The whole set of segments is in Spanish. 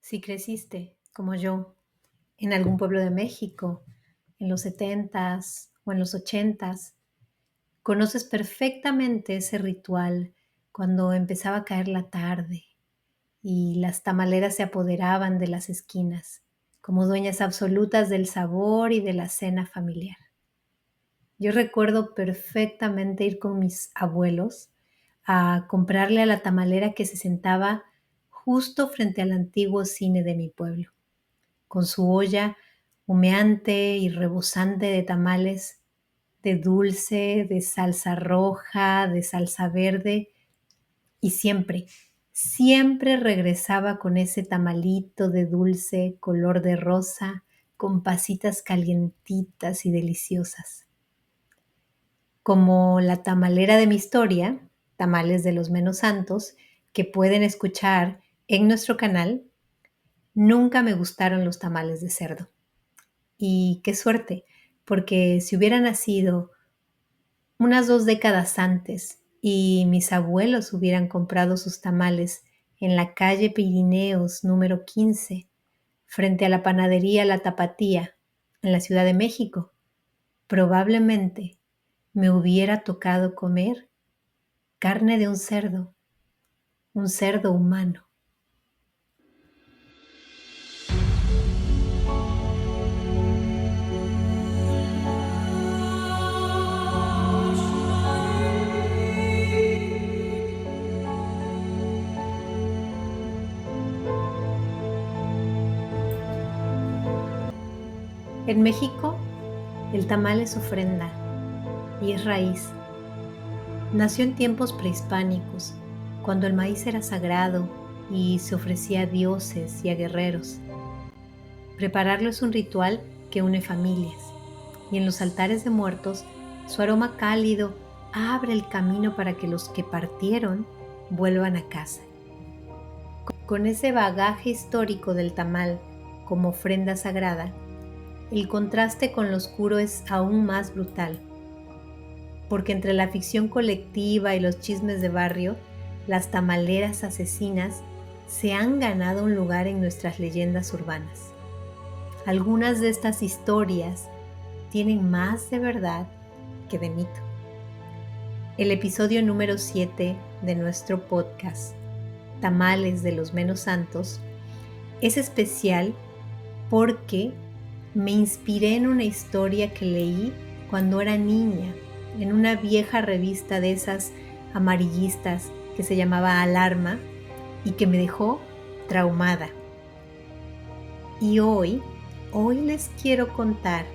Si creciste, como yo, en algún pueblo de México, en los setentas o en los ochentas, conoces perfectamente ese ritual cuando empezaba a caer la tarde y las tamaleras se apoderaban de las esquinas, como dueñas absolutas del sabor y de la cena familiar. Yo recuerdo perfectamente ir con mis abuelos a comprarle a la tamalera que se sentaba justo frente al antiguo cine de mi pueblo, con su olla humeante y rebosante de tamales, de dulce, de salsa roja, de salsa verde, y siempre regresaba con ese tamalito de dulce color de rosa, con pasitas calientitas y deliciosas. Como la tamalera de mi historia, Tamales de los Menos Santos, que pueden escuchar en nuestro canal, nunca me gustaron los tamales de cerdo. Y qué suerte, porque si hubiera nacido unas 2 décadas antes y mis abuelos hubieran comprado sus tamales en la calle Pirineos número 15, frente a la panadería La Tapatía, en la Ciudad de México, probablemente me hubiera tocado comer carne de un cerdo humano. En México, el tamal es ofrenda y es raíz. Nació en tiempos prehispánicos, cuando el maíz era sagrado y se ofrecía a dioses y a guerreros. Prepararlo es un ritual que une familias, y en los altares de muertos, su aroma cálido abre el camino para que los que partieron vuelvan a casa. Con ese bagaje histórico del tamal como ofrenda sagrada, el contraste con lo oscuro es aún más brutal, porque entre la ficción colectiva y los chismes de barrio, las tamaleras asesinas se han ganado un lugar en nuestras leyendas urbanas. Algunas de estas historias tienen más de verdad que de mito. El episodio número 7 de nuestro podcast, Tamales de los Menos Santos, es especial porque me inspiré en una historia que leí cuando era niña, en una vieja revista de esas amarillistas que se llamaba Alarma y que me dejó traumada. Y hoy les quiero contar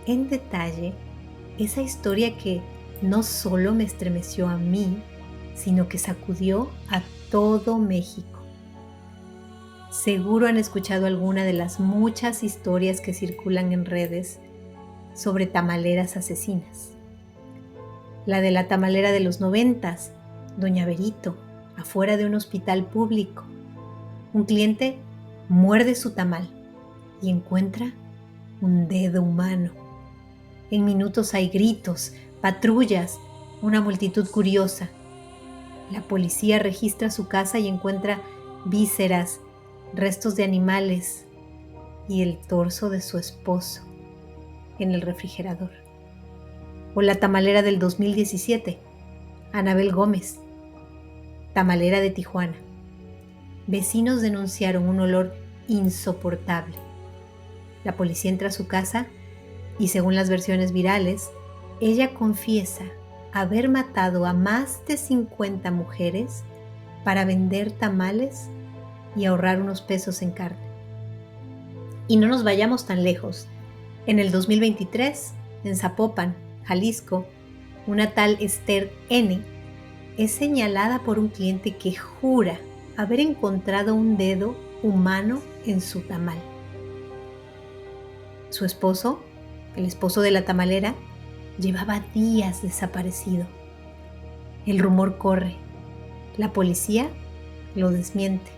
en detalle esa historia que no solo me estremeció a mí, sino que sacudió a todo México. Seguro han escuchado alguna de las muchas historias que circulan en redes sobre tamaleras asesinas. La de la tamalera de los 90, Doña Berito, afuera de un hospital público. Un cliente muerde su tamal y encuentra un dedo humano. En minutos hay gritos, patrullas, una multitud curiosa. La policía registra su casa y encuentra vísceras, restos de animales y el torso de su esposo en el refrigerador. O la tamalera del 2017, Anabel Gómez, tamalera de Tijuana. Vecinos denunciaron un olor insoportable. La policía entra a su casa y, según las versiones virales, ella confiesa haber matado a más de 50 mujeres para vender tamales y ahorrar unos pesos en carne. Y no nos vayamos tan lejos. En el 2023, en Zapopan, Jalisco, una tal Esther N. es señalada por un cliente que jura haber encontrado un dedo humano en su tamal. Su esposo, el esposo de la tamalera, llevaba días desaparecido. El rumor corre. La policía lo desmiente.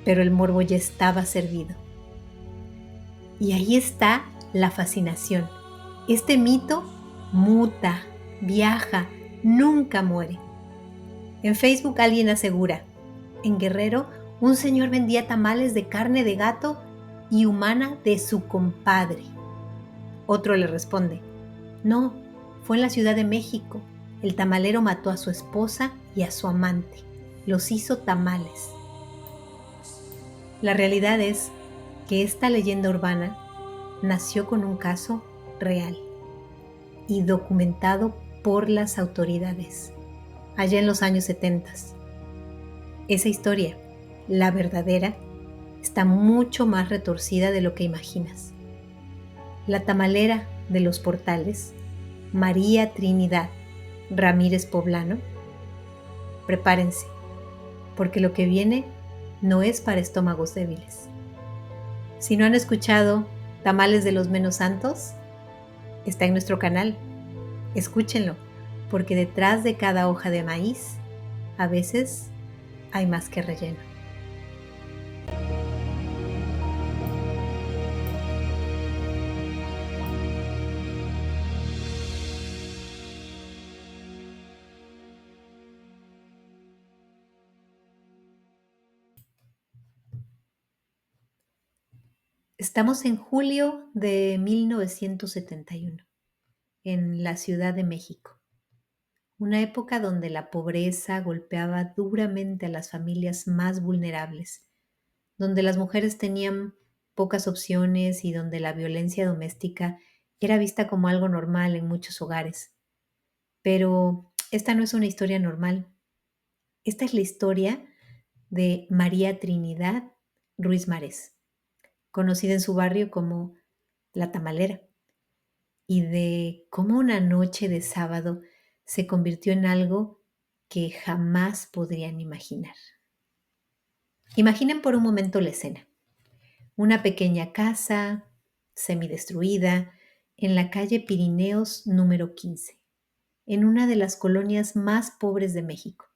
Pero el morbo ya estaba servido. Y ahí está la fascinación. Este mito muta, viaja, nunca muere. En Facebook alguien asegura: en Guerrero, Un señor vendía tamales de carne de gato y humana de su compadre. Otro le responde, no, fue en la Ciudad de México. El tamalero mató a su esposa y a su amante. Los hizo tamales. La realidad es que esta leyenda urbana nació con un caso real y documentado por las autoridades, allá en los años 70. Esa historia, la verdadera, está mucho más retorcida de lo que imaginas. La tamalera de los Portales, María Trinidad Ramírez Poblano, prepárense, porque lo que viene no es para estómagos débiles. Si no han escuchado Tamales de los Menos Santos, está en nuestro canal. Escúchenlo, porque detrás de cada hoja de maíz, a veces hay más que relleno. Estamos en julio de 1971, en la Ciudad de México, una época donde la pobreza golpeaba duramente a las familias más vulnerables, donde las mujeres tenían pocas opciones y donde la violencia doméstica era vista como algo normal en muchos hogares. Pero esta no es una historia normal. Esta es la historia de María Trinidad Ruiz Mares, conocida en su barrio como La Tamalera, y de cómo una noche de sábado se convirtió en algo que jamás podrían imaginar. Imaginen por un momento la escena. Una pequeña casa semidestruida en la calle Pirineos número 15, en una de las colonias más pobres de México.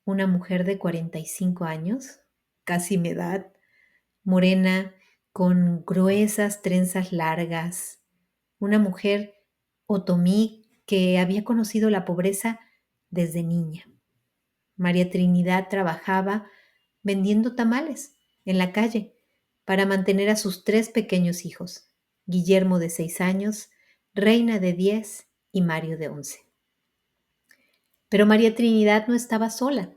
Una mujer de 45 años, casi mi edad, morena, con gruesas trenzas largas. Una mujer otomí que había conocido la pobreza desde niña. María Trinidad trabajaba vendiendo tamales en la calle para mantener a sus 3 pequeños hijos, Guillermo de 6 años, Reina de 10 y Mario de 11. Pero María Trinidad no estaba sola.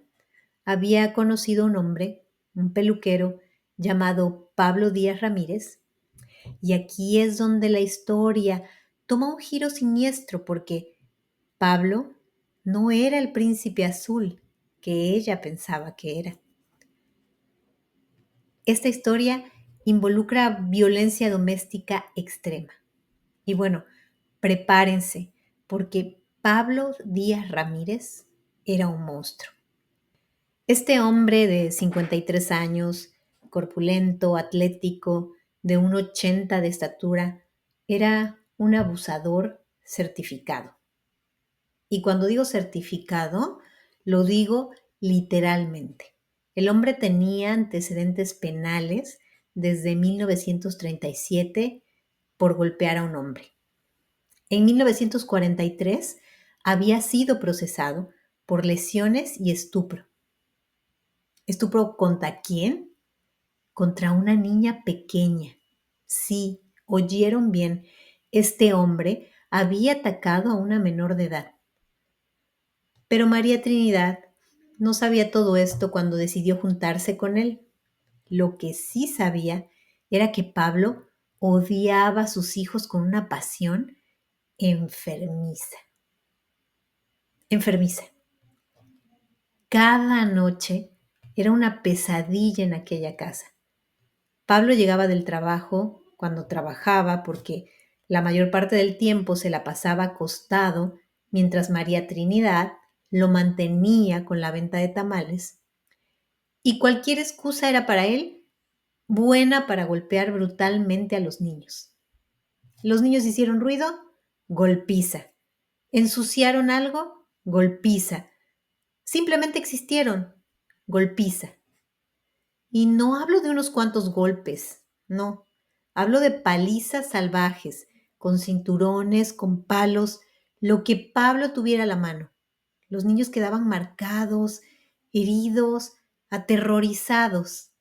Había conocido a un hombre, un peluquero, llamado Pablo Díaz Ramírez, y aquí es donde la historia toma un giro siniestro porque Pablo no era el príncipe azul que ella pensaba que era. Esta historia involucra violencia doméstica extrema. Y bueno, prepárense, porque Pablo Díaz Ramírez era un monstruo. Este hombre de 53 años, corpulento, atlético, de 1,80 de estatura, era un abusador certificado. Y cuando digo certificado, lo digo literalmente. El hombre tenía antecedentes penales desde 1937 por golpear a un hombre. En 1943 había sido procesado por lesiones y estupro. ¿Estupro contra quién? Contra una niña pequeña. Sí, oyeron bien, este hombre había atacado a una menor de edad. Pero María Trinidad no sabía todo esto cuando decidió juntarse con él. Lo que sí sabía era que Pablo odiaba a sus hijos con una pasión enfermiza. Enfermiza. Cada noche era una pesadilla en aquella casa. Pablo llegaba del trabajo cuando trabajaba porque la mayor parte del tiempo se la pasaba acostado mientras María Trinidad lo mantenía con la venta de tamales. Y cualquier excusa era para él buena para golpear brutalmente a los niños. Los niños hicieron ruido, golpiza. Ensuciaron algo, golpiza. Simplemente existieron, golpiza. Y no hablo de unos cuantos golpes, no. Hablo de palizas salvajes, con cinturones, con palos, lo que Pablo tuviera a la mano. Los niños quedaban marcados, heridos, aterrorizados.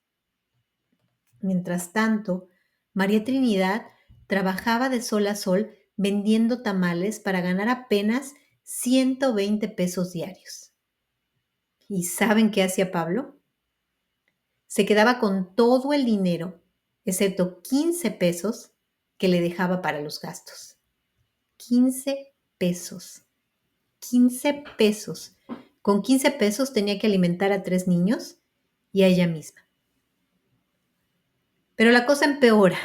Mientras tanto, María Trinidad trabajaba de sol a sol vendiendo tamales para ganar apenas 120 pesos diarios. ¿Y saben qué hacía Pablo? Se quedaba con todo el dinero, excepto 15 pesos que le dejaba para los gastos. 15 pesos. 15 pesos. Con 15 pesos tenía que alimentar a 3 niños y a ella misma. Pero la cosa empeora.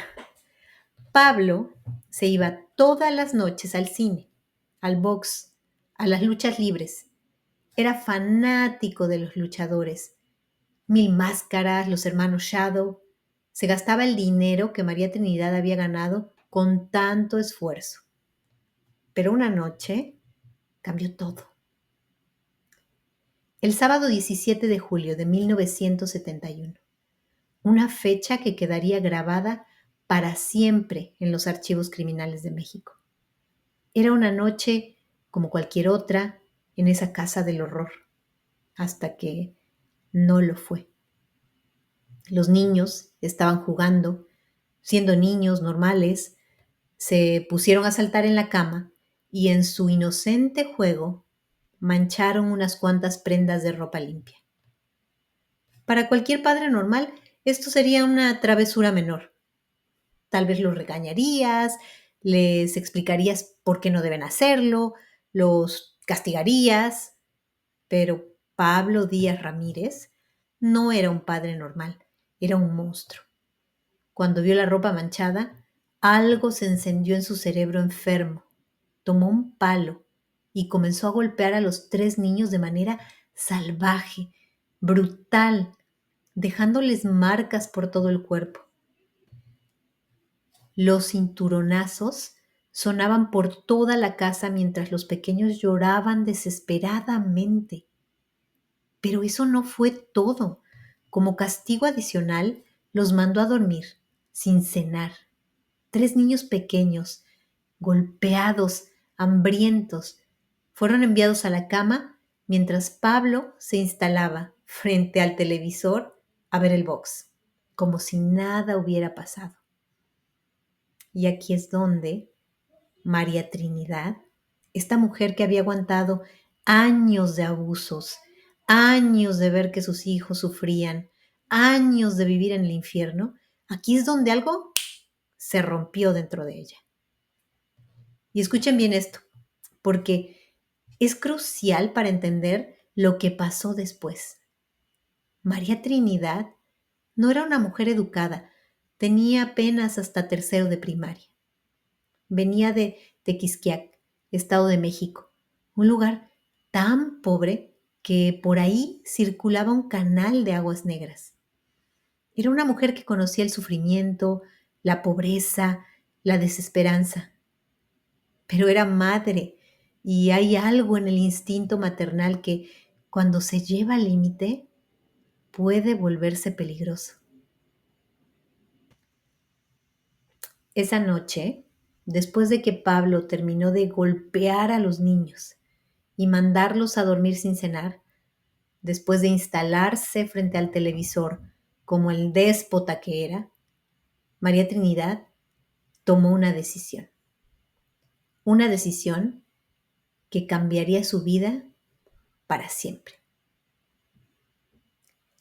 Pablo se iba todas las noches al cine, al box, a las luchas libres. Era fanático de los luchadores. Mil Máscaras, los hermanos Shadow. Se gastaba el dinero que María Trinidad había ganado con tanto esfuerzo. Pero una noche cambió todo. El sábado 17 de julio de 1971, una fecha que quedaría grabada para siempre en los archivos criminales de México. Era una noche como cualquier otra en esa casa del horror, hasta que no lo fue. Los niños estaban jugando, siendo niños normales, se pusieron a saltar en la cama y en su inocente juego mancharon unas cuantas prendas de ropa limpia. Para cualquier padre normal, esto sería una travesura menor. Tal vez los regañarías, les explicarías por qué no deben hacerlo, los castigarías, pero Pablo Díaz Ramírez no era un padre normal, era un monstruo. Cuando vio la ropa manchada, algo se encendió en su cerebro enfermo. Tomó un palo y comenzó a golpear a los 3 niños de manera salvaje, brutal, dejándoles marcas por todo el cuerpo. Los cinturonazos sonaban por toda la casa mientras los pequeños lloraban desesperadamente. Pero eso no fue todo. Como castigo adicional, los mandó a dormir, sin cenar. 3 niños pequeños, golpeados, hambrientos, fueron enviados a la cama mientras Pablo se instalaba frente al televisor a ver el box, como si nada hubiera pasado. Y aquí es donde María Trinidad, esta mujer que había aguantado años de abusos, años de ver que sus hijos sufrían, años de vivir en el infierno, aquí es donde algo se rompió dentro de ella. Y escuchen bien esto, porque es crucial para entender lo que pasó después. María Trinidad no era una mujer educada, tenía apenas hasta tercero de primaria. Venía de Tequisquiac, Estado de México, un lugar tan pobre que por ahí circulaba un canal de aguas negras. Era una mujer que conocía el sufrimiento, la pobreza, la desesperanza. Pero era madre y hay algo en el instinto maternal que, cuando se lleva al límite, puede volverse peligroso. Esa noche, después de que Pablo terminó de golpear a los niños y mandarlos a dormir sin cenar, después de instalarse frente al televisor como el déspota que era, María Trinidad tomó una decisión. Una decisión que cambiaría su vida para siempre.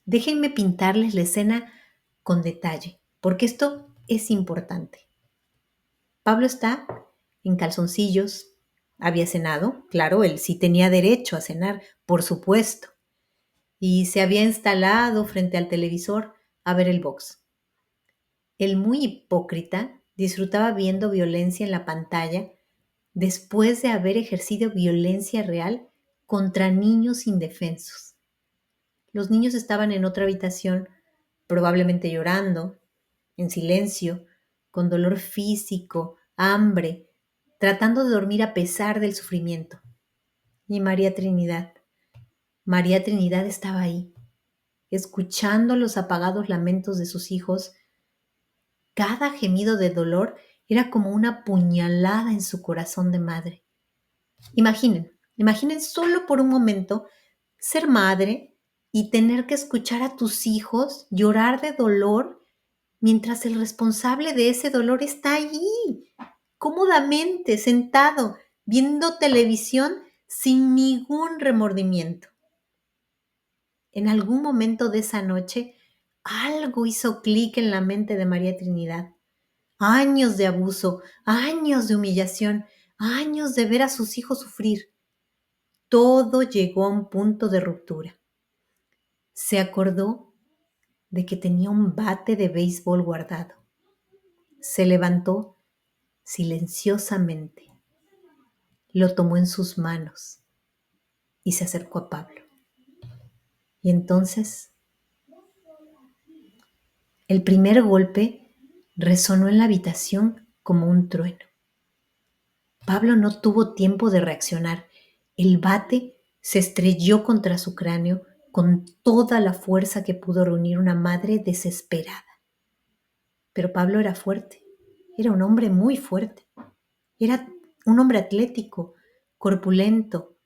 Déjenme pintarles la escena con detalle, porque esto es importante. Pablo está en calzoncillos, había cenado, claro, él sí tenía derecho a cenar, por supuesto, y se había instalado frente al televisor a ver el box. El muy hipócrita disfrutaba viendo violencia en la pantalla después de haber ejercido violencia real contra niños indefensos. Los niños estaban en otra habitación, probablemente llorando, en silencio, con dolor físico, hambre, tratando de dormir a pesar del sufrimiento. Y María Trinidad estaba ahí, escuchando los apagados lamentos de sus hijos. Cada gemido de dolor era como una puñalada en su corazón de madre. Imaginen solo por un momento ser madre y tener que escuchar a tus hijos llorar de dolor mientras el responsable de ese dolor está allí, cómodamente, sentado, viendo televisión sin ningún remordimiento. En algún momento de esa noche, algo hizo clic en la mente de María Trinidad. Años de abuso, años de humillación, años de ver a sus hijos sufrir. Todo llegó a un punto de ruptura. Se acordó de que tenía un bate de béisbol guardado. Se levantó silenciosamente, lo tomó en sus manos y se acercó a Pablo. Y entonces, el primer golpe resonó en la habitación como un trueno. Pablo no tuvo tiempo de reaccionar. El bate se estrelló contra su cráneo con toda la fuerza que pudo reunir una madre desesperada. Pero Pablo era fuerte, era un hombre muy fuerte, era un hombre atlético, corpulento.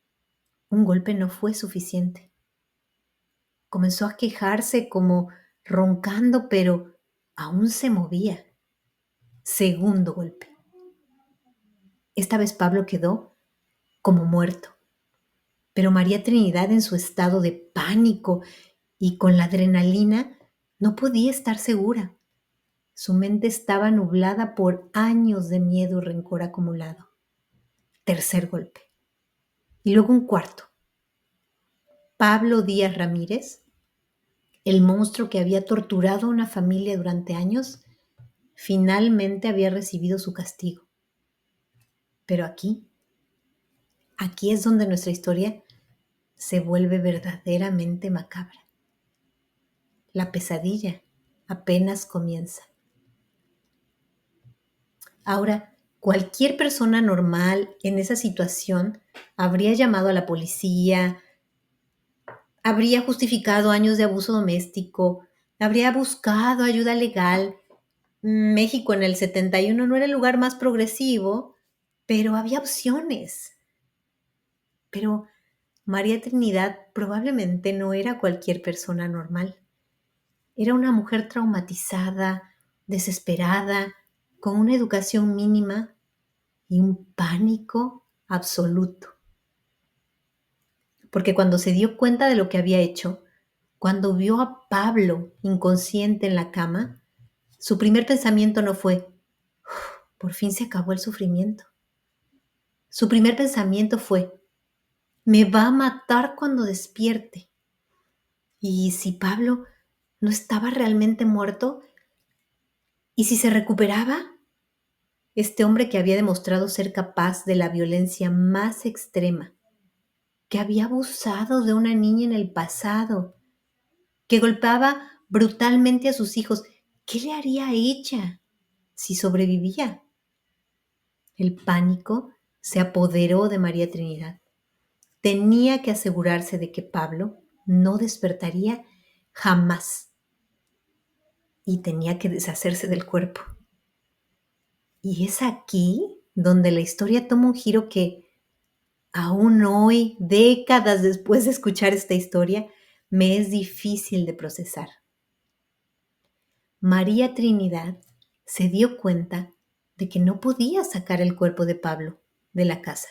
Un golpe no fue suficiente. Comenzó a quejarse como roncando, pero aún se movía. Segundo golpe. Esta vez Pablo quedó como muerto. Pero María Trinidad, en su estado de pánico y con la adrenalina, no podía estar segura. Su mente estaba nublada por años de miedo y rencor acumulado. Tercer golpe. Y luego un cuarto. Pablo Díaz Ramírez, el monstruo que había torturado a una familia durante años, finalmente había recibido su castigo. Pero aquí es donde nuestra historia se vuelve verdaderamente macabra. La pesadilla apenas comienza. Ahora, cualquier persona normal en esa situación habría llamado a la policía, habría justificado años de abuso doméstico, habría buscado ayuda legal. México en el 71 no era el lugar más progresivo, pero había opciones. Pero María Trinidad probablemente no era cualquier persona normal. Era una mujer traumatizada, desesperada, con una educación mínima y un pánico absoluto. Porque cuando se dio cuenta de lo que había hecho, cuando vio a Pablo inconsciente en la cama, su primer pensamiento no fue: por fin se acabó el sufrimiento. Su primer pensamiento fue: me va a matar cuando despierte. ¿Y si Pablo no estaba realmente muerto? ¿Y si se recuperaba? Este hombre que había demostrado ser capaz de la violencia más extrema, que había abusado de una niña en el pasado, que golpeaba brutalmente a sus hijos, ¿qué le haría a ella si sobrevivía? El pánico se apoderó de María Trinidad. Tenía que asegurarse de que Pablo no despertaría jamás y tenía que deshacerse del cuerpo. Y es aquí donde la historia toma un giro que aún hoy, décadas después de escuchar esta historia, me es difícil de procesar. María Trinidad se dio cuenta de que no podía sacar el cuerpo de Pablo de la casa.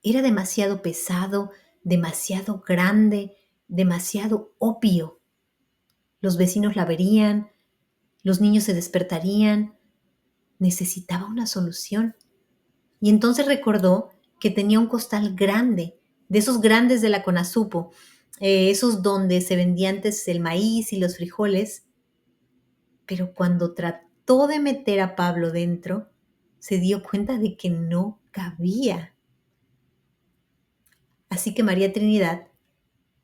Era demasiado pesado, demasiado grande, demasiado obvio. Los vecinos la verían, los niños se despertarían. Necesitaba una solución. Y entonces recordó que tenía un costal grande, de esos grandes de la Conasupo, esos donde se vendía antes el maíz y los frijoles. Pero cuando trató de meter a Pablo dentro, se dio cuenta de que no cabía. Así que María Trinidad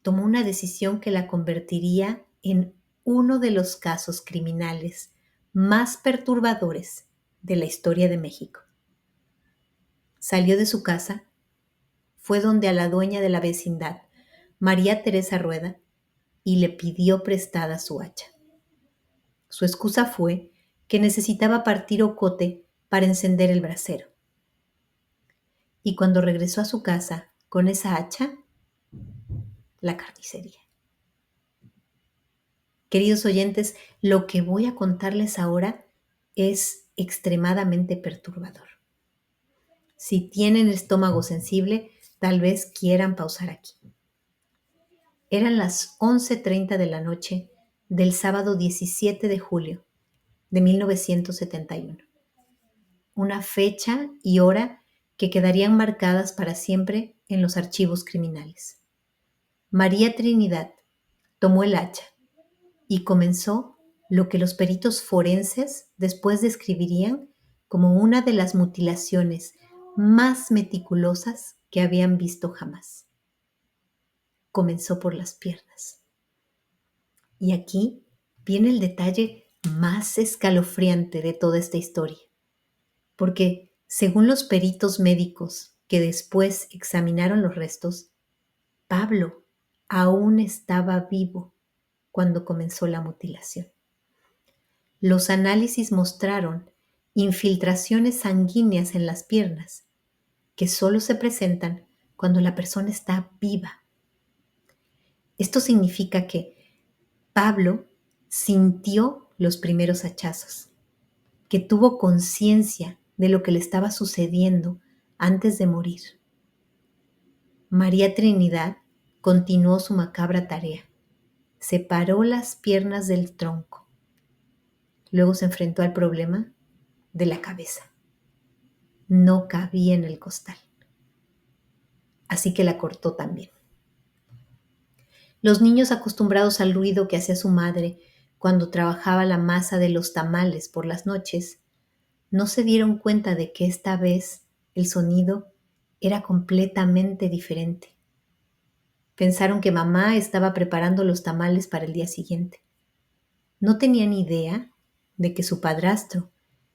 tomó una decisión que la convertiría en uno de los casos criminales más perturbadores de la historia de México. Salió de su casa, fue donde a la dueña de la vecindad, María Teresa Rueda, y le pidió prestada su hacha. Su excusa fue que necesitaba partir ocote para encender el brasero. Y cuando regresó a su casa con esa hacha, la carnicería. Queridos oyentes, lo que voy a contarles ahora es extremadamente perturbador. Si tienen estómago sensible, tal vez quieran pausar aquí. Eran las 11:30 de la noche del sábado 17 de julio de 1971. Una fecha y hora que quedarían marcadas para siempre en los archivos criminales. María Trinidad tomó el hacha y comenzó lo que los peritos forenses después describirían como una de las mutilaciones más meticulosas que habían visto jamás. Comenzó por las piernas. Y aquí viene el detalle más escalofriante de toda esta historia, porque según los peritos médicos que después examinaron los restos, Pablo aún estaba vivo cuando comenzó la mutilación. Los análisis mostraron infiltraciones sanguíneas en las piernas, que solo se presentan cuando la persona está viva. Esto significa que Pablo sintió los primeros hachazos, que tuvo conciencia de lo que le estaba sucediendo antes de morir. María Trinidad continuó su macabra tarea. Separó las piernas del tronco. Luego se enfrentó al problema de la cabeza. No cabía en el costal. Así que la cortó también. Los niños, acostumbrados al ruido que hacía su madre cuando trabajaba la masa de los tamales por las noches, no se dieron cuenta de que esta vez el sonido era completamente diferente. Pensaron que mamá estaba preparando los tamales para el día siguiente. No tenían idea de que su padrastro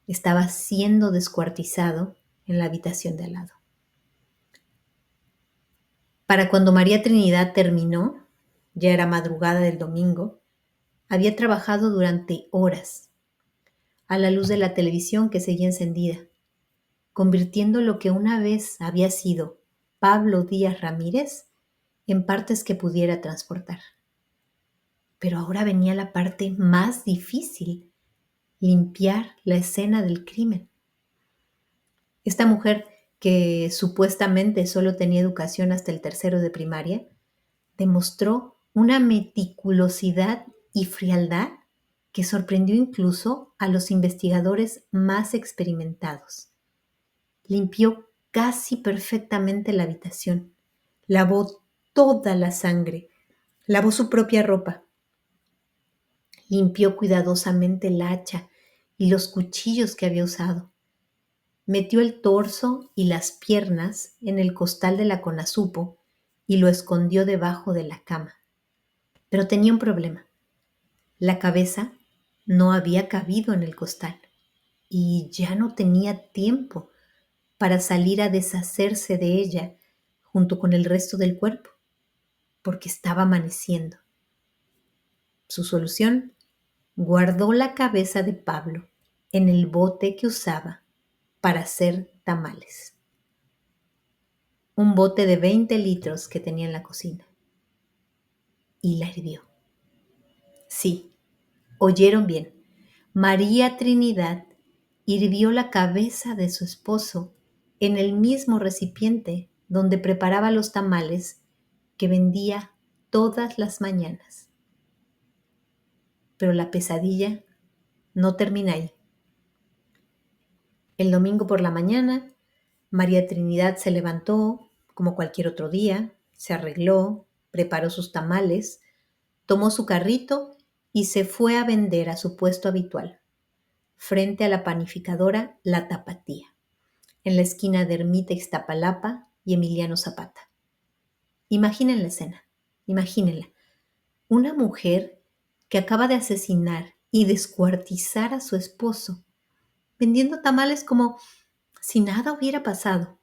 estaba siendo descuartizado en la habitación de al lado. Para cuando María Trinidad terminó, ya era madrugada del domingo, había trabajado durante horas, a la luz de la televisión que seguía encendida, convirtiendo lo que una vez había sido Pablo Díaz Ramírez en partes que pudiera transportar. Pero ahora venía la parte más difícil: limpiar la escena del crimen. Esta mujer, que supuestamente solo tenía educación hasta el tercero de primaria, demostró una meticulosidad y frialdad que sorprendió incluso a los investigadores más experimentados. Limpió casi perfectamente la habitación, lavó toda la sangre, lavó su propia ropa, limpió cuidadosamente el hacha y los cuchillos que había usado. Metió el torso y las piernas en el costal de la conazupo y lo escondió debajo de la cama. Pero tenía un problema. La cabeza no había cabido en el costal y ya no tenía tiempo para salir a deshacerse de ella junto con el resto del cuerpo, porque estaba amaneciendo. Su solución: guardó la cabeza de Pablo en el bote que usaba para hacer tamales. Un bote de 20 litros que tenía en la cocina. Y la hirvió. Sí, oyeron bien. María Trinidad hirvió la cabeza de su esposo en el mismo recipiente donde preparaba los tamales que vendía todas las mañanas. Pero la pesadilla no termina ahí. El domingo por la mañana, María Trinidad se levantó como cualquier otro día, se arregló, preparó sus tamales, tomó su carrito y se fue a vender a su puesto habitual, frente a la panificadora La Tapatía, en la esquina de Ermita Ixtapalapa y Emiliano Zapata. Imaginen la escena, imagínenla. Una mujer que acaba de asesinar y descuartizar a su esposo, vendiendo tamales como si nada hubiera pasado,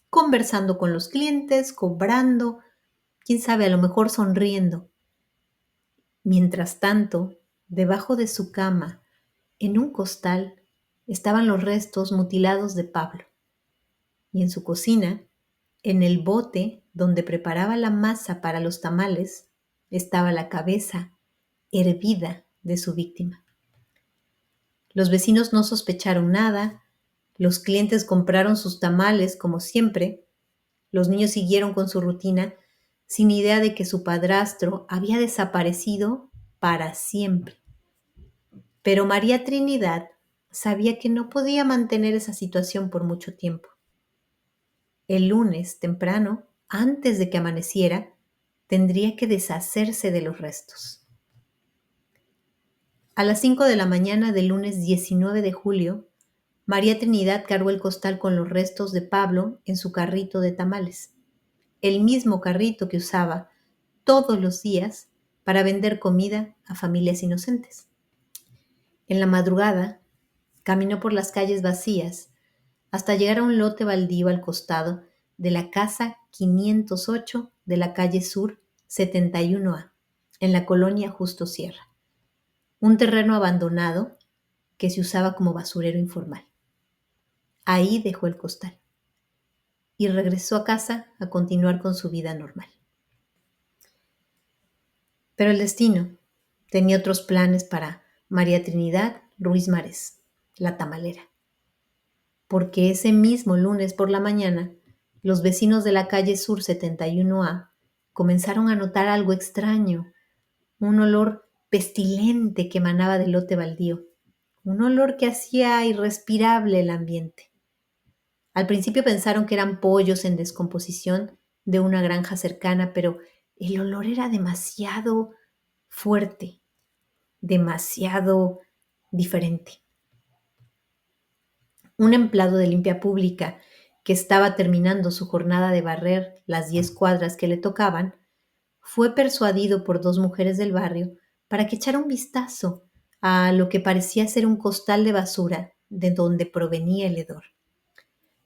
conversando con los clientes, cobrando, quién sabe, a lo mejor sonriendo. Mientras tanto, debajo de su cama, en un costal, estaban los restos mutilados de Pablo. Y en su cocina, en el bote donde preparaba la masa para los tamales, estaba la cabeza hervida de su víctima. Los vecinos no sospecharon nada, los clientes compraron sus tamales como siempre, los niños siguieron con su rutina sin idea de que su padrastro había desaparecido para siempre. Pero María Trinidad sabía que no podía mantener esa situación por mucho tiempo. El lunes temprano, antes de que amaneciera, tendría que deshacerse de los restos. A las 5 de la mañana del lunes 19 de julio, María Trinidad cargó el costal con los restos de Pablo en su carrito de tamales, el mismo carrito que usaba todos los días para vender comida a familias inocentes. En la madrugada, caminó por las calles vacías hasta llegar a un lote baldío al costado de la casa 508 de la calle Sur 71A, en la colonia Justo Sierra, un terreno abandonado que se usaba como basurero informal. Ahí dejó el costal y regresó a casa a continuar con su vida normal. Pero el destino tenía otros planes para María Trinidad Ruiz Márez, la tamalera, porque ese mismo lunes por la mañana, los vecinos de la calle Sur 71A comenzaron a notar algo extraño, un olor pestilente que emanaba del lote baldío, un olor que hacía irrespirable el ambiente. Al principio pensaron que eran pollos en descomposición de una granja cercana, pero el olor era demasiado fuerte, demasiado diferente. Un empleado de limpia pública que estaba terminando su jornada de barrer las 10 cuadras que le tocaban, fue persuadido por dos mujeres del barrio para que echara un vistazo a lo que parecía ser un costal de basura de donde provenía el hedor.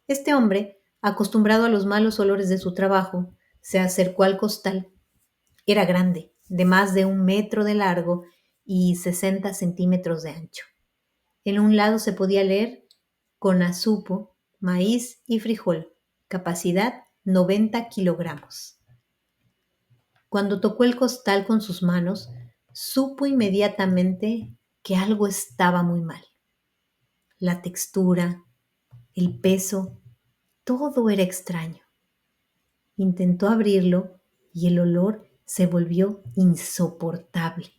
Este hombre, acostumbrado a los malos olores de su trabajo, se acercó al costal. Era grande, de más de 1 metro de largo y 60 centímetros de ancho. En un lado se podía leer Conazupo, maíz y frijol, capacidad 90 kilogramos. Cuando tocó el costal con sus manos, supo inmediatamente que algo estaba muy mal. La textura, el peso, todo era extraño. Intentó abrirlo y el olor se volvió insoportable.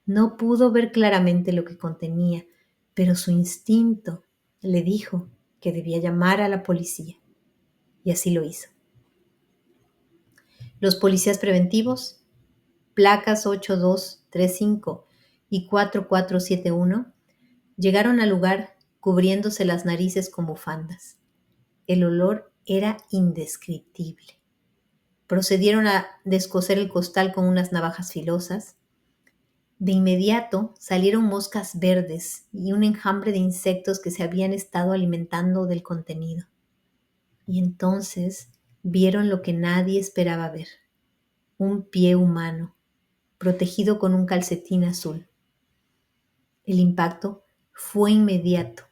No pudo ver claramente lo que contenía, pero su instinto le dijo que debía llamar a la policía, y así lo hizo. Los policías preventivos, placas 8235 y 4471, llegaron al lugar cubriéndose las narices con bufandas. El olor era indescriptible. Procedieron a descoser el costal con unas navajas filosas. De inmediato salieron moscas verdes y un enjambre de insectos que se habían estado alimentando del contenido. Y entonces vieron lo que nadie esperaba ver: un pie humano, protegido con un calcetín azul. El impacto fue inmediato.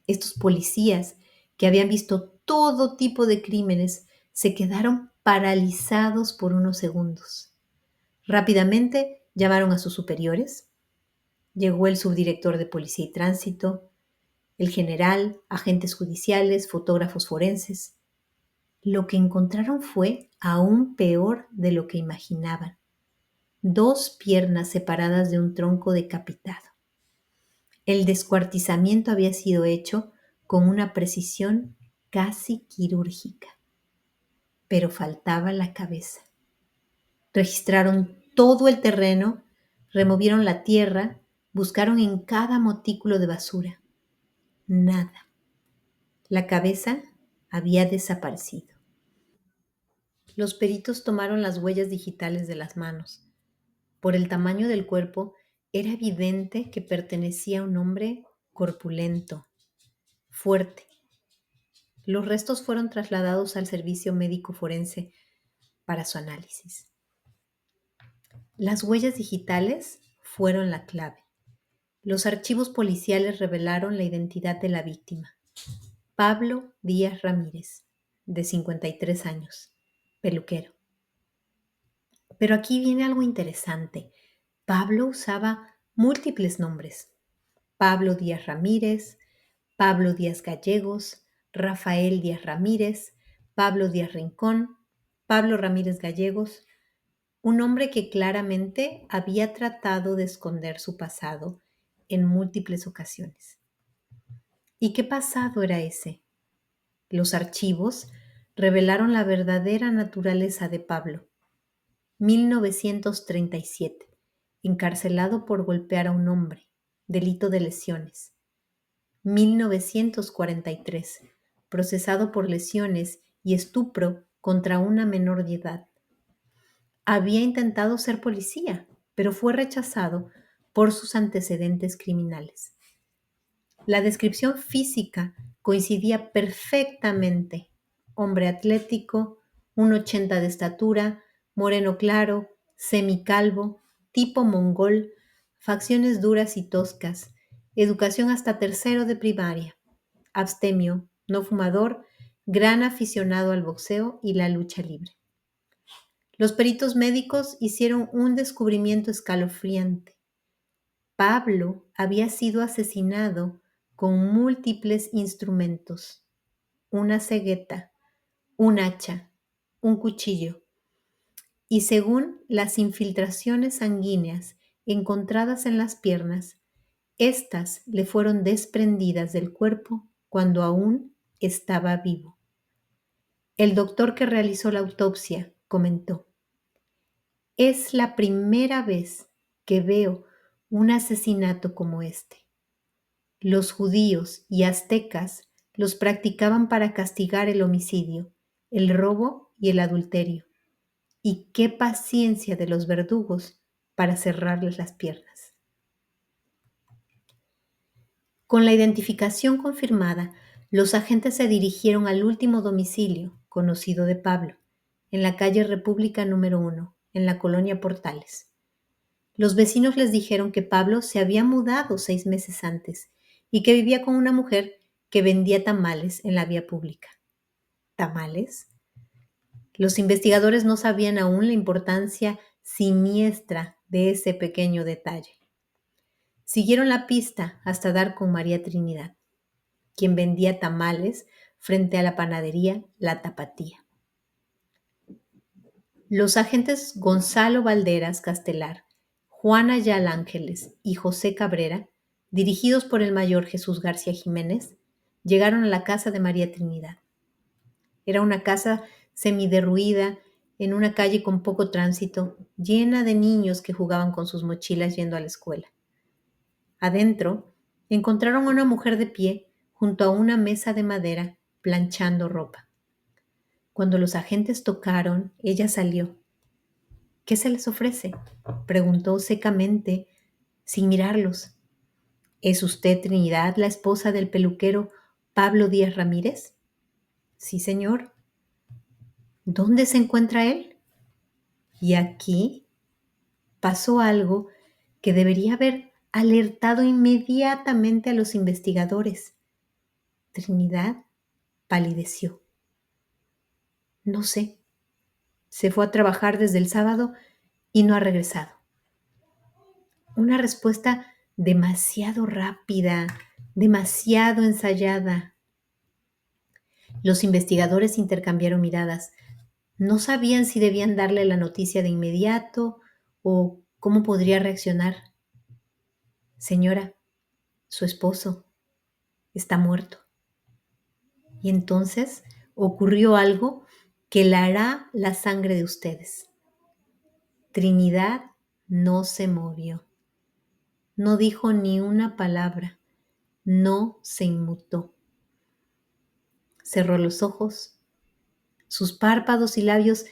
Estos policías, que habían visto todo tipo de crímenes, se quedaron paralizados por unos segundos. Rápidamente llamaron a sus superiores. Llegó el subdirector de Policía y Tránsito, el general, agentes judiciales, fotógrafos forenses. Lo que encontraron fue aún peor de lo que imaginaban: 2 piernas separadas de un tronco decapitado. El descuartizamiento había sido hecho con una precisión casi quirúrgica, pero faltaba la cabeza. Registraron todo el terreno, removieron la tierra, buscaron en cada montículo de basura. Nada. La cabeza había desaparecido. Los peritos tomaron las huellas digitales de las manos. Por el tamaño del cuerpo, era evidente que pertenecía a un hombre corpulento, fuerte. Los restos fueron trasladados al servicio médico forense para su análisis. Las huellas digitales fueron la clave. Los archivos policiales revelaron la identidad de la víctima: Pablo Díaz Ramírez, de 53 años, peluquero. Pero aquí viene algo interesante. Pablo usaba múltiples nombres: Pablo Díaz Ramírez, Pablo Díaz Gallegos, Rafael Díaz Ramírez, Pablo Díaz Rincón, Pablo Ramírez Gallegos, un hombre que claramente había tratado de esconder su pasado en múltiples ocasiones. ¿Y qué pasado era ese? Los archivos revelaron la verdadera naturaleza de Pablo. 1937, encarcelado por golpear a un hombre, delito de lesiones. 1943, procesado por lesiones y estupro contra una menor de edad. Había intentado ser policía, pero fue rechazado por sus antecedentes criminales. La descripción física coincidía perfectamente: hombre atlético, 1,80 de estatura, moreno claro, semicalvo, tipo mongol, facciones duras y toscas, educación hasta tercero de primaria, abstemio, no fumador, gran aficionado al boxeo y la lucha libre. Los peritos médicos hicieron un descubrimiento escalofriante. Pablo había sido asesinado con múltiples instrumentos: una cegueta, un hacha, un cuchillo. Y según las infiltraciones sanguíneas encontradas en las piernas, éstas le fueron desprendidas del cuerpo cuando aún estaba vivo. El doctor que realizó la autopsia comentó: es la primera vez que veo un asesinato como este. Los judíos y aztecas los practicaban para castigar el homicidio, el robo y el adulterio. Y qué paciencia de los verdugos para cerrarles las piernas. Con la identificación confirmada, los agentes se dirigieron al último domicilio conocido de Pablo, en la calle República número 1, en la colonia Portales. Los vecinos les dijeron que Pablo se había mudado 6 meses antes y que vivía con una mujer que vendía tamales en la vía pública. ¿Tamales? Los investigadores no sabían aún la importancia siniestra de ese pequeño detalle. Siguieron la pista hasta dar con María Trinidad, quien vendía tamales frente a la panadería La Tapatía. Los agentes Gonzalo Valderas Castelar, Juan Ayala Ángeles y José Cabrera, dirigidos por el mayor Jesús García Jiménez, llegaron a la casa de María Trinidad. Era una casa semiderruida, en una calle con poco tránsito, llena de niños que jugaban con sus mochilas yendo a la escuela. Adentro, encontraron a una mujer de pie junto a una mesa de madera, planchando ropa. Cuando los agentes tocaron, ella salió. ¿Qué se les ofrece?, preguntó secamente, sin mirarlos. ¿Es usted Trinidad, la esposa del peluquero Pablo Díaz Ramírez? Sí, señor. ¿Dónde se encuentra él? Y aquí pasó algo que debería haber alertado inmediatamente a los investigadores. Trinidad palideció. No sé. Se fue a trabajar desde el sábado y no ha regresado. Una respuesta demasiado rápida, demasiado ensayada. Los investigadores intercambiaron miradas. No sabían si debían darle la noticia de inmediato o cómo podría reaccionar. Señora, su esposo está muerto. Y entonces ocurrió algo que helará la sangre de ustedes. Trinidad no se movió. No dijo ni una palabra. No se inmutó. Cerró los ojos. Sus párpados y labios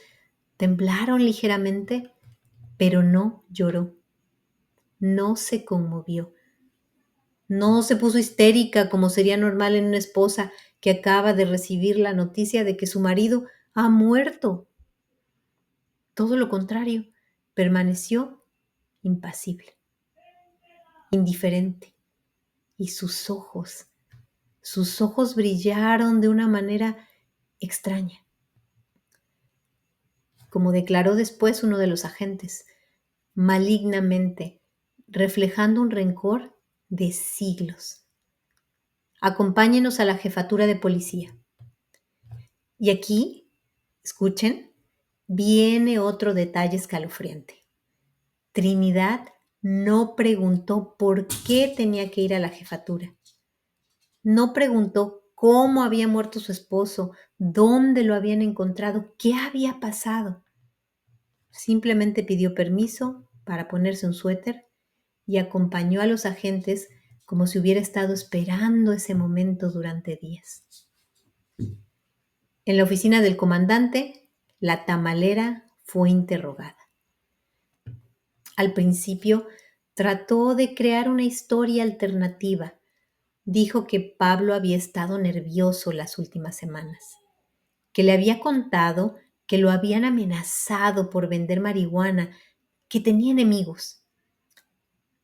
temblaron ligeramente, pero no lloró. No se conmovió. No se puso histérica como sería normal en una esposa que acaba de recibir la noticia de que su marido ha muerto. Todo lo contrario, permaneció impasible, indiferente. Y sus ojos brillaron de una manera extraña. Como declaró después uno de los agentes, malignamente, reflejando un rencor de siglos. Acompáñenos a la jefatura de policía. Y aquí, escuchen, viene otro detalle escalofriante. Trinidad no preguntó por qué tenía que ir a la jefatura. No preguntó cómo había muerto su esposo, dónde lo habían encontrado, qué había pasado. Simplemente pidió permiso para ponerse un suéter y acompañó a los agentes como si hubiera estado esperando ese momento durante días. En la oficina del comandante, la tamalera fue interrogada. Al principio, trató de crear una historia alternativa. Dijo que Pablo había estado nervioso las últimas semanas, que le había contado que lo habían amenazado por vender marihuana, que tenía enemigos.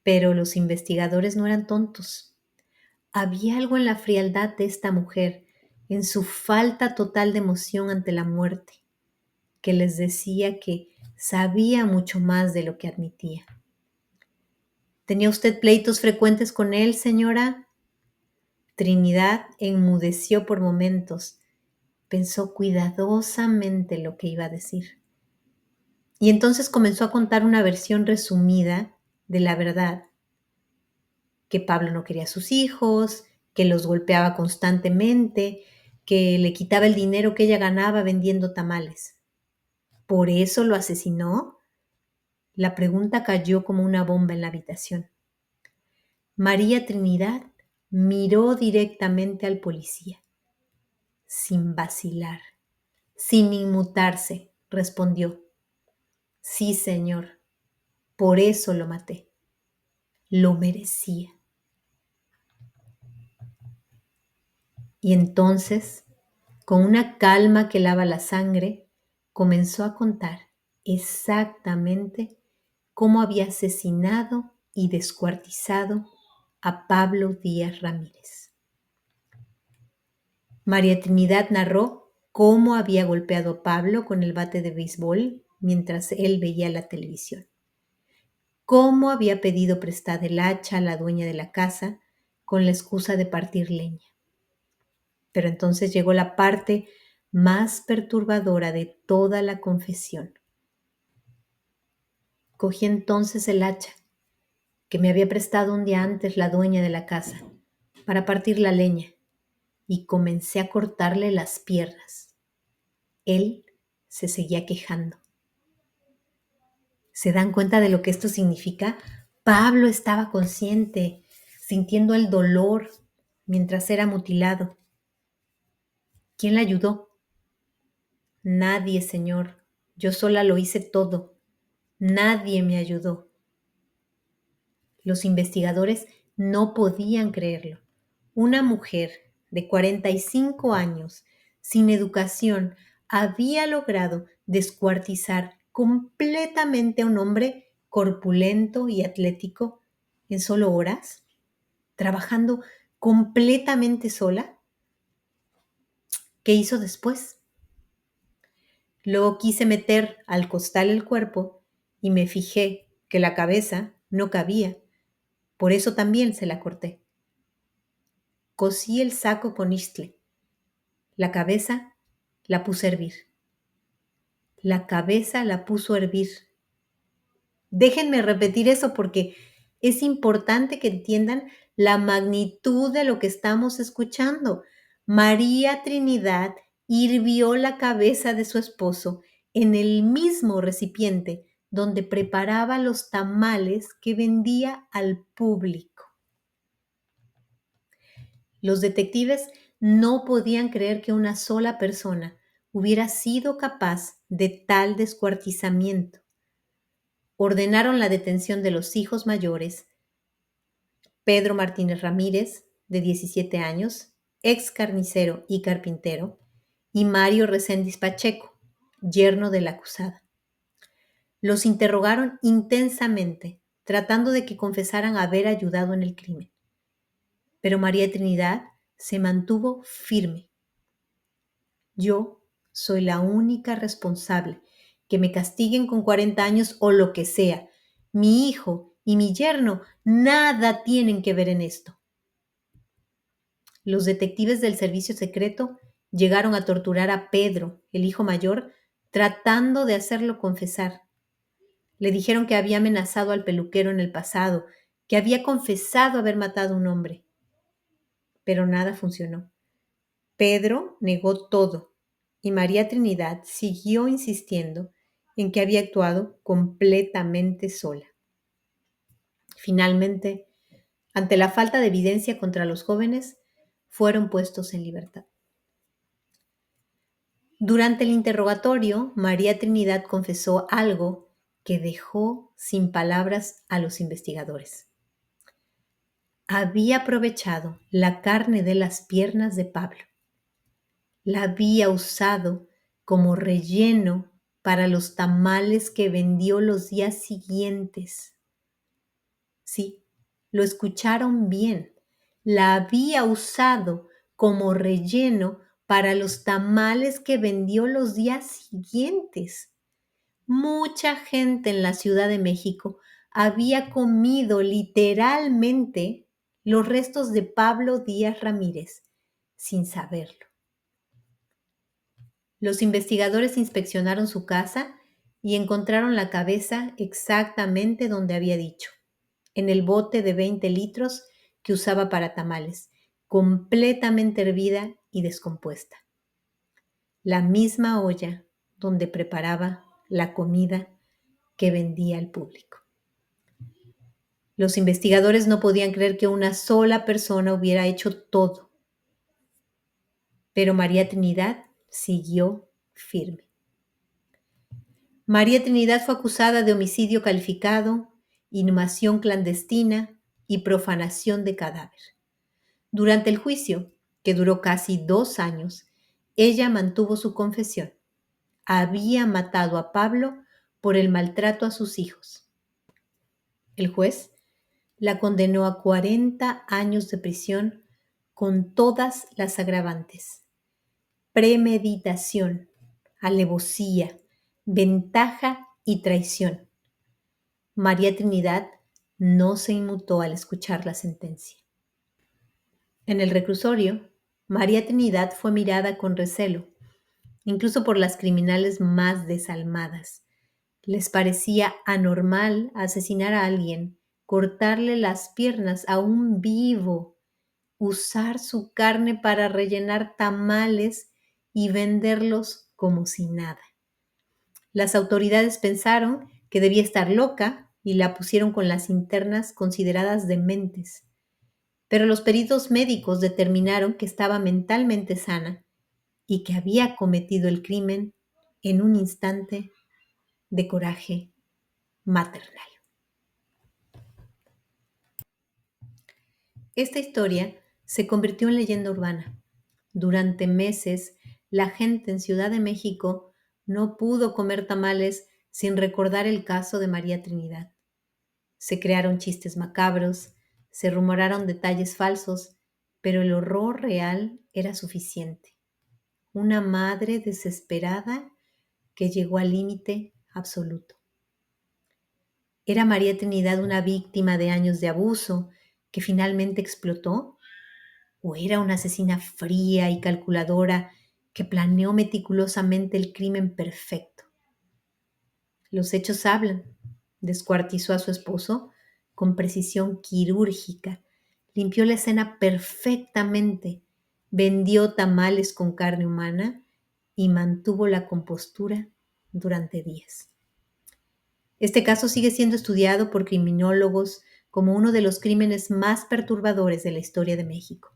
Pero los investigadores no eran tontos. Había algo en la frialdad de esta mujer, en su falta total de emoción ante la muerte, que les decía que sabía mucho más de lo que admitía. ¿Tenía usted pleitos frecuentes con él, señora? Trinidad enmudeció por momentos. Pensó cuidadosamente lo que iba a decir. Y entonces comenzó a contar una versión resumida de la verdad. Que Pablo no quería a sus hijos, que los golpeaba constantemente, que le quitaba el dinero que ella ganaba vendiendo tamales. ¿Por eso lo asesinó? La pregunta cayó como una bomba en la habitación. María Trinidad miró directamente al policía. Sin vacilar, sin inmutarse, respondió. Sí, señor, por eso lo maté. Lo merecía. Y entonces, con una calma que lava la sangre, comenzó a contar exactamente cómo había asesinado y descuartizado a Pablo Díaz Ramírez. María Trinidad narró cómo había golpeado a Pablo con el bate de béisbol mientras él veía la televisión, cómo había pedido prestada el hacha a la dueña de la casa con la excusa de partir leña. Pero entonces llegó la parte más perturbadora de toda la confesión. Cogí entonces el hacha que me había prestado un día antes la dueña de la casa para partir la leña y comencé a cortarle las piernas. Él se seguía quejando. ¿Se dan cuenta de lo que esto significa? Pablo estaba consciente, sintiendo el dolor mientras era mutilado. ¿Quién le ayudó? Nadie, señor. Yo sola lo hice todo. Nadie me ayudó. Los investigadores no podían creerlo. Una mujer de 45 años, sin educación, había logrado descuartizar completamente a un hombre corpulento y atlético en solo horas, trabajando completamente sola. ¿Qué hizo después? Luego quise meter al costal el cuerpo y me fijé que la cabeza no cabía. Por eso también se la corté. Cosí el saco con istle. La cabeza la puse a hervir. La cabeza la puso a hervir. Déjenme repetir eso porque es importante que entiendan la magnitud de lo que estamos escuchando. María Trinidad hirvió la cabeza de su esposo en el mismo recipiente donde preparaba los tamales que vendía al público. Los detectives no podían creer que una sola persona hubiera sido capaz de tal descuartizamiento. Ordenaron la detención de los hijos mayores, Pedro Martínez Ramírez, de 17 años, ex carnicero y carpintero, y Mario Reséndiz Pacheco, yerno de la acusada. Los interrogaron intensamente, tratando de que confesaran haber ayudado en el crimen. Pero María Trinidad se mantuvo firme. Yo soy la única responsable. Que me castiguen con 40 años o lo que sea. Mi hijo y mi yerno nada tienen que ver en esto. Los detectives del servicio secreto llegaron a torturar a Pedro, el hijo mayor, tratando de hacerlo confesar. Le dijeron que había amenazado al peluquero en el pasado, que había confesado haber matado a un hombre. Pero nada funcionó. Pedro negó todo y María Trinidad siguió insistiendo en que había actuado completamente sola. Finalmente, ante la falta de evidencia contra los jóvenes, fueron puestos en libertad. Durante el interrogatorio, María Trinidad confesó algo que dejó sin palabras a los investigadores. Había aprovechado la carne de las piernas de Pablo. La había usado como relleno para los tamales que vendió los días siguientes. Sí, lo escucharon bien. La había usado como relleno para los tamales que vendió los días siguientes. Mucha gente en la Ciudad de México había comido literalmente los restos de Pablo Díaz Ramírez sin saberlo. Los investigadores inspeccionaron su casa y encontraron la cabeza exactamente donde había dicho, en el bote de 20 litros que usaba para tamales, completamente hervida y descompuesta. La misma olla donde preparaba la comida que vendía al público. Los investigadores no podían creer que una sola persona hubiera hecho todo, pero María Trinidad siguió firme. María Trinidad fue acusada de homicidio calificado, inhumación clandestina y profanación de cadáver. Durante el juicio, que duró casi 2 años, ella mantuvo su confesión. Había matado a Pablo por el maltrato a sus hijos. El juez la condenó a 40 años de prisión con todas las agravantes: premeditación, alevosía, ventaja y traición. María Trinidad no se inmutó al escuchar la sentencia. En el reclusorio, María Trinidad fue mirada con recelo, incluso por las criminales más desalmadas. Les parecía anormal asesinar a alguien, cortarle las piernas a un vivo, usar su carne para rellenar tamales y venderlos como si nada. Las autoridades pensaron que debía estar loca y la pusieron con las internas consideradas dementes. Pero los peritos médicos determinaron que estaba mentalmente sana y que había cometido el crimen en un instante de coraje maternal. Esta historia se convirtió en leyenda urbana. Durante meses, la gente en Ciudad de México no pudo comer tamales sin recordar el caso de María Trinidad. Se crearon chistes macabros, se rumoraron detalles falsos, pero el horror real era suficiente. Una madre desesperada que llegó al límite absoluto. ¿Era María Trinidad una víctima de años de abuso que finalmente explotó? ¿O era una asesina fría y calculadora que planeó meticulosamente el crimen perfecto? Los hechos hablan. Descuartizó a su esposo con precisión quirúrgica, limpió la escena perfectamente, vendió tamales con carne humana y mantuvo la compostura durante días. Este caso sigue siendo estudiado por criminólogos como uno de los crímenes más perturbadores de la historia de México.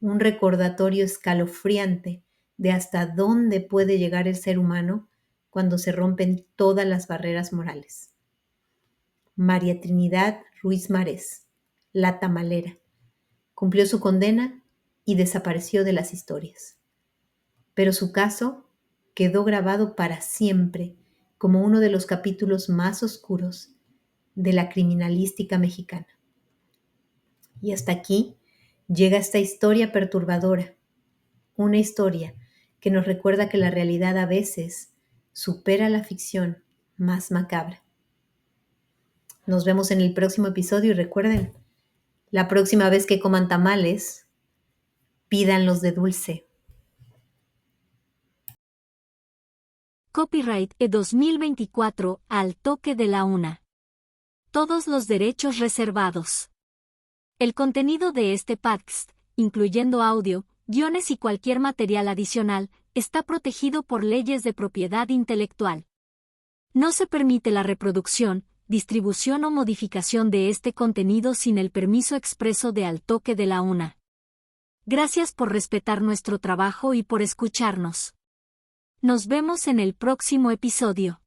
Un recordatorio escalofriante de hasta dónde puede llegar el ser humano cuando se rompen todas las barreras morales. María Trinidad Ruiz Marés, la tamalera, cumplió su condena y desapareció de las historias. Pero su caso quedó grabado para siempre como uno de los capítulos más oscuros de la criminalística mexicana. Y hasta aquí llega esta historia perturbadora, una historia que nos recuerda que la realidad a veces supera la ficción más macabra. Nos vemos en el próximo episodio y recuerden, la próxima vez que coman tamales, pídanlos de dulce. Copyright E 2024 al toque de la una. Todos los derechos reservados. El contenido de este podcast, incluyendo audio, guiones y cualquier material adicional, está protegido por leyes de propiedad intelectual. No se permite la reproducción, distribución o modificación de este contenido sin el permiso expreso de Al Toque de la Una. Gracias por respetar nuestro trabajo y por escucharnos. Nos vemos en el próximo episodio.